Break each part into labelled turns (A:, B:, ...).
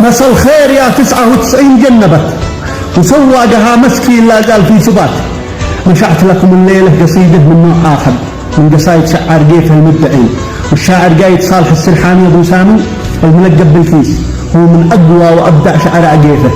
A: مسا الخير يا 99 جنبت وسواقها مسكين لا زال في ثبات. نشأت لكم الليلة قصيدة من نوع آخر من قصايد شعار جيفة المبدعين، والشاعر قايد صالح السرحاني أبو سامي الملقب بالكيس، هو من أقوى وأبدع شعراء جيفة.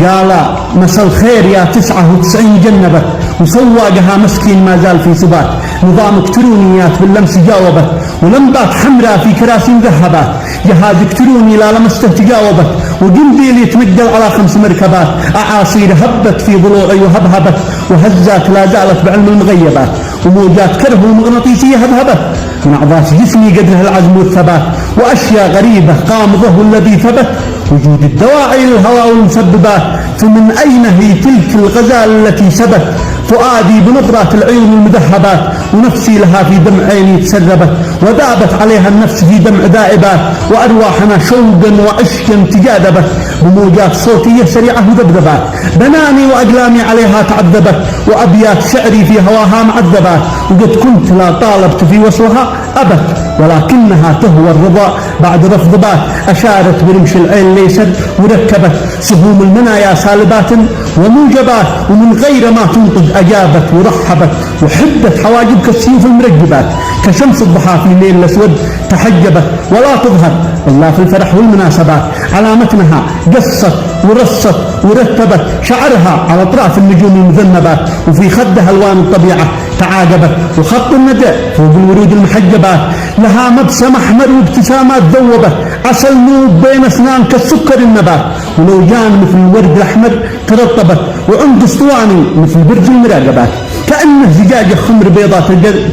A: قال مسا الخير يا 99 جنبت وسواقها مسكين ما زال في ثبات. نظام الكترونيات باللمس جاوبت ولمبات حمراء في كراسي مذهبات. جهاز الكتروني لا لمسته تجاوبت وجنديل يتنقل على 5 مركبات. أعاصير هبت في ضلوعي وهبهبت وهزات لا زالت بعلم المغيبات. وموجات كره ومغناطيسية هبهبت من أعضاء جسمي قدرها العزم والثبات. وأشياء غريبة قامضة والذي ثبت وجود الدواعي للهواء والمسببات. فمن أين هي تلك الغزال التي سبت فؤادي بنظرات العيون المذهبات. ونفسي لها في دمع عيني تسربت وذابت عليها النفس في دمع ذائبات. وأرواحنا شوقا وعشقا تجاذبت بموجات صوتية سريعة وذبذبات. بناني وأقلامي عليها تعذبت وأبيات شعري في هواها معذبات. وقد كنت لا طالبت في وصلها أبت ولكنها تهوى الرضا بعد رفض بات. أشارت برمش العين ليست وركبت سهوم المنايا سالبات وموجبات. ومن غير ما تنطق أجابت ورحبت وحدت حواجب كالسيوف المرجبات. كشمس الضحى في الليل الأسود تحجبت ولا تظهر إلا في الفرح والمناسبات. على متنها قصت ورصت ورتبت شعرها على أطراف النجوم المذنبات. وفي خدها ألوان الطبيعة تعاقبت وخط الندى فوق الورود المحجبات. لها مبسم أحمر وابتسامات ذوبت عسل نوب بين أسنان كالسكر النبات. ولوجان مثل الورد الأحمر ترطبت وعند اسطواني مثل برج المراقبات. كأنه زجاجة خمر بيضاء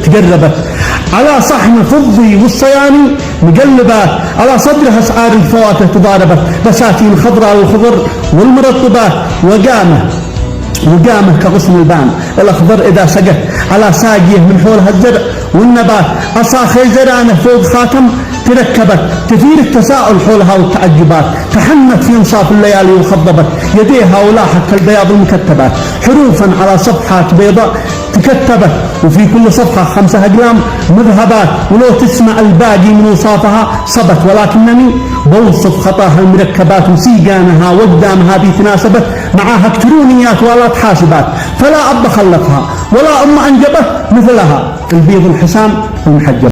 A: تقربت على صحن فضي والصياني مقلبات. على صدرها أسعار الفواكه تضاربت بساتين خضراء والخضر والمرطبات. وقامه كغصن البان الأخضر إذا سقت على ساقيه من حولها الزرع والنبات. عصا خيزرانه فوق خاتم تركبت تثير التساؤل حولها والتعجبات. تحنت في انصاف الليالي وخضبت يديها ولاحت كالبياض المكتبات. حروفا على صفحات بيضاء تكتبت وفي كل صفحة 5 أقلام مذهبات. ولو تسمع الباقي من وصافها صبت ولكنني بوصف خطاها المركبات. وسيقانها وقدامها بيتناسبت معها الكترونيات والات حاسبات. فلا أب خلقها ولا أم أنجبت مثلها البيض الحسام المحجب.